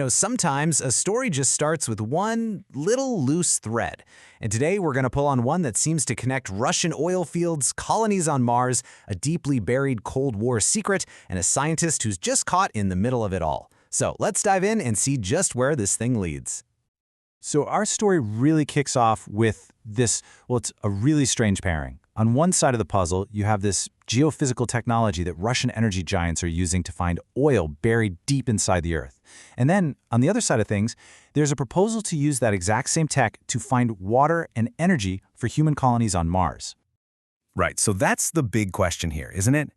Sometimes a story just starts with one little loose thread. And today we're going to pull on one that seems to connect Russian oil fields, colonies on Mars, a deeply buried Cold War secret, and a scientist who's just caught in the middle of it all. So let's dive in and see just where this thing leads. So our story really kicks off with it's a really strange pairing. On one side of the puzzle, you have this geophysical technology that Russian energy giants are using to find oil buried deep inside the Earth. And then, on the other side of things, there's a proposal to use that exact same tech to find water and energy for human colonies on Mars. Right, so that's the big question here, isn't it?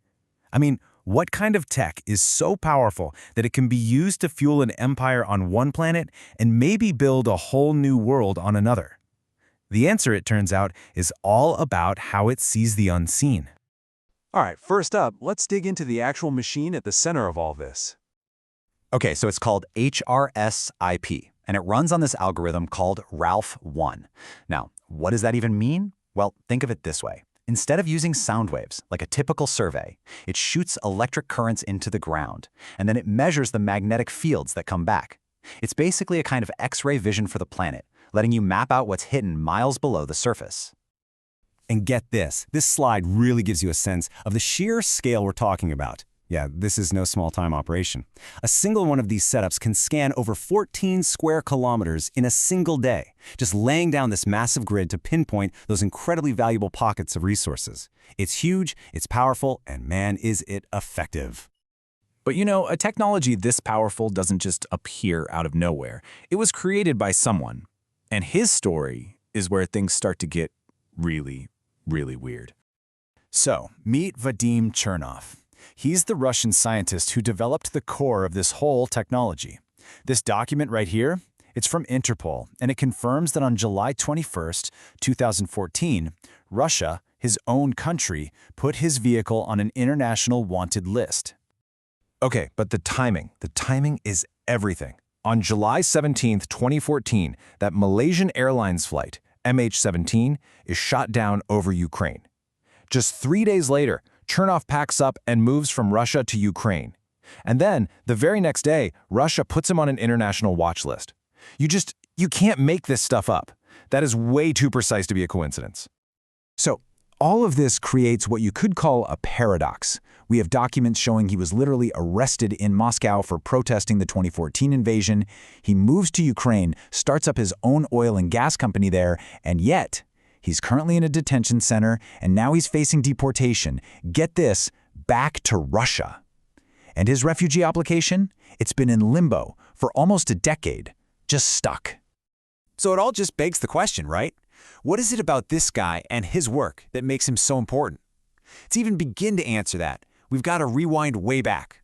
I mean, what kind of tech is so powerful that it can be used to fuel an empire on one planet and maybe build a whole new world on another? The answer, it turns out, is all about how it sees the unseen. All right, first up, let's dig into the actual machine at the center of all this. Okay, so it's called HRSIP, and it runs on this algorithm called Ralph-1. Now, what does that even mean? Well, think of it this way. Instead of using sound waves, like a typical survey, it shoots electric currents into the ground, and then it measures the magnetic fields that come back. It's basically a kind of X-ray vision for the planet, letting you map out what's hidden miles below the surface. And get this slide really gives you a sense of the sheer scale we're talking about. Yeah, this is no small-time operation. A single one of these setups can scan over 14 square kilometers in a single day, just laying down this massive grid to pinpoint those incredibly valuable pockets of resources. It's huge, it's powerful, and man, is it effective. But a technology this powerful doesn't just appear out of nowhere. It was created by someone. And his story is where things start to get really, really weird. So, meet Vadim Chernov. He's the Russian scientist who developed the core of this whole technology. This document right here, it's from Interpol, and it confirms that on July 21st, 2014, Russia, his own country, put his vehicle on an international wanted list. Okay, but the timing is everything. On July 17, 2014, that Malaysian Airlines flight, MH17, is shot down over Ukraine. Just 3 days later, Chernov packs up and moves from Russia to Ukraine. And then, the very next day, Russia puts him on an international watch list. You can't make this stuff up. That is way too precise to be a coincidence. So, all of this creates what you could call a paradox. We have documents showing he was literally arrested in Moscow for protesting the 2014 invasion. He moves to Ukraine, starts up his own oil and gas company there, and yet, he's currently in a detention center, and now he's facing deportation. Get this, back to Russia. And his refugee application? It's been in limbo for almost a decade, just stuck. So it all just begs the question, right? What is it about this guy and his work that makes him so important? To even begin to answer that, we've got to rewind way back,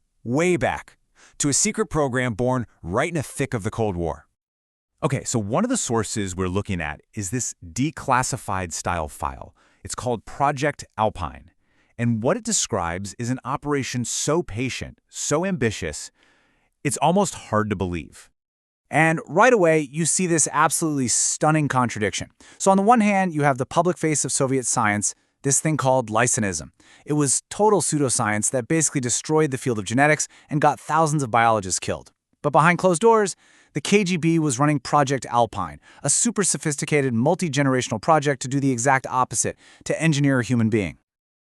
to a secret program born right in the thick of the Cold War. Okay, so one of the sources we're looking at is this declassified style file. It's called Project Alpine. And what it describes is an operation so patient, so ambitious, it's almost hard to believe. And right away, you see this absolutely stunning contradiction. So on the one hand, you have the public face of Soviet science, this thing called Lycanism. It was total pseudoscience that basically destroyed the field of genetics and got thousands of biologists killed. But behind closed doors, the KGB was running Project Alpine, a super sophisticated multi-generational project to do the exact opposite, to engineer a human being.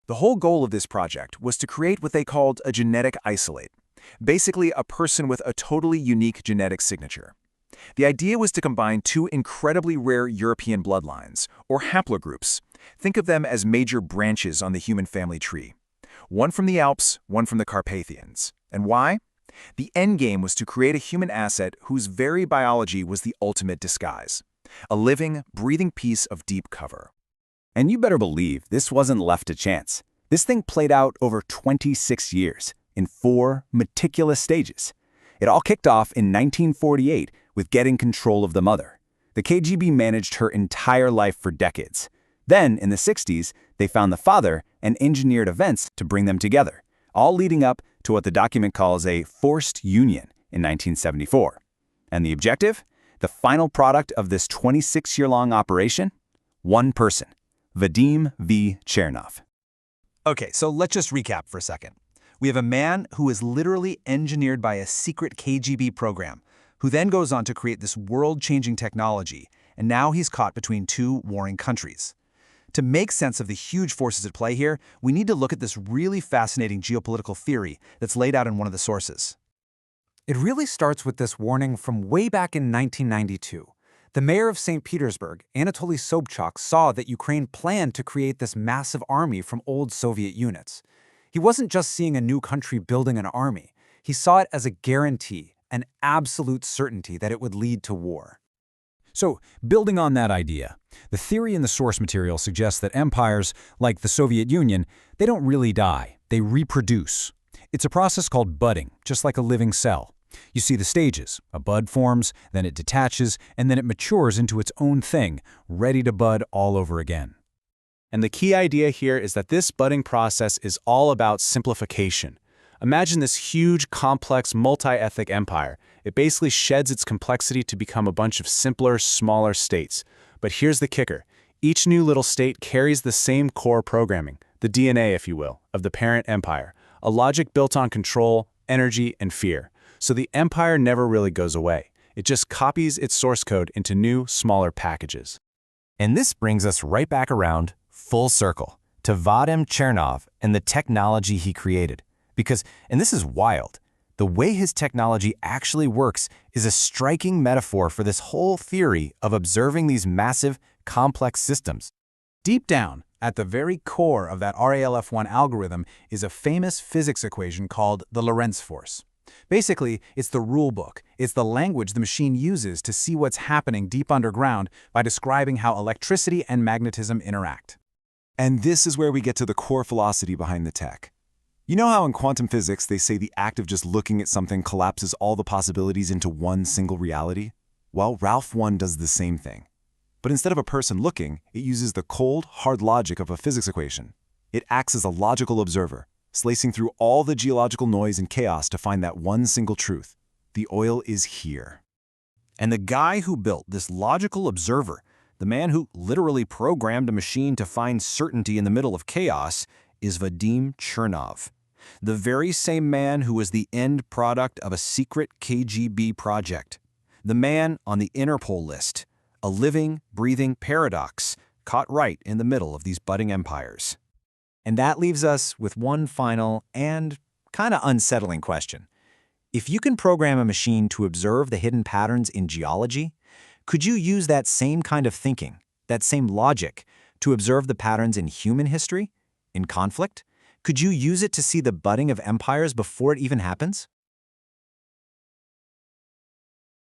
The whole goal of this project was to create what they called a genetic isolate. Basically, a person with a totally unique genetic signature. The idea was to combine two incredibly rare European bloodlines, or haplogroups. Think of them as major branches on the human family tree. One from the Alps, one from the Carpathians. And why? The end game was to create a human asset whose very biology was the ultimate disguise. A living, breathing piece of deep cover. And you better believe this wasn't left to chance. This thing played out over 26 years. In 4 meticulous stages. It all kicked off in 1948 with getting control of the mother. The KGB managed her entire life for decades. Then, in the 60s, they found the father and engineered events to bring them together, all leading up to what the document calls a forced union in 1974. And the objective? The final product of this 26-year-long operation? One person, Vadim V. Chernov. Okay, so let's just recap for a second. We have a man who is literally engineered by a secret KGB program, who then goes on to create this world-changing technology, and now he's caught between two warring countries. To make sense of the huge forces at play here, we need to look at this really fascinating geopolitical theory that's laid out in one of the sources. It really starts with this warning from way back in 1992. The mayor of St. Petersburg, Anatoly Sobchak, saw that Ukraine planned to create this massive army from old Soviet units. He wasn't just seeing a new country building an army. He saw it as a guarantee, an absolute certainty that it would lead to war. So, building on that idea, the theory in the source material suggests that empires, like the Soviet Union, they don't really die, they reproduce. It's a process called budding, just like a living cell. You see the stages. A bud forms, then it detaches, and then it matures into its own thing, ready to bud all over again. And the key idea here is that this budding process is all about simplification. Imagine this huge, complex, multi-ethnic empire. It basically sheds its complexity to become a bunch of simpler, smaller states. But here's the kicker. Each new little state carries the same core programming, the DNA, if you will, of the parent empire, a logic built on control, energy, and fear. So the empire never really goes away. It just copies its source code into new, smaller packages. And this brings us right back around, full circle, to Vadim Chernov and the technology he created. Because, and this is wild, the way his technology actually works is a striking metaphor for this whole theory of observing these massive, complex systems. Deep down, at the very core of that RALF1 algorithm is a famous physics equation called the Lorentz force. Basically, it's the rule book. It's the language the machine uses to see what's happening deep underground by describing how electricity and magnetism interact. And this is where we get to the core philosophy behind the tech. You know how in quantum physics they say the act of just looking at something collapses all the possibilities into one single reality? Well, Ralph 1 does the same thing. But instead of a person looking, it uses the cold, hard logic of a physics equation. It acts as a logical observer, slicing through all the geological noise and chaos to find that one single truth. The oil is here. And the guy who built this logical observer, the man who literally programmed a machine to find certainty in the middle of chaos, is Vadim Chernov. The very same man who was the end product of a secret KGB project. The man on the Interpol list, a living, breathing paradox, caught right in the middle of these budding empires. And that leaves us with one final and kind of unsettling question. If you can program a machine to observe the hidden patterns in geology, could you use that same kind of thinking, that same logic, to observe the patterns in human history, in conflict? Could you use it to see the budding of empires before it even happens?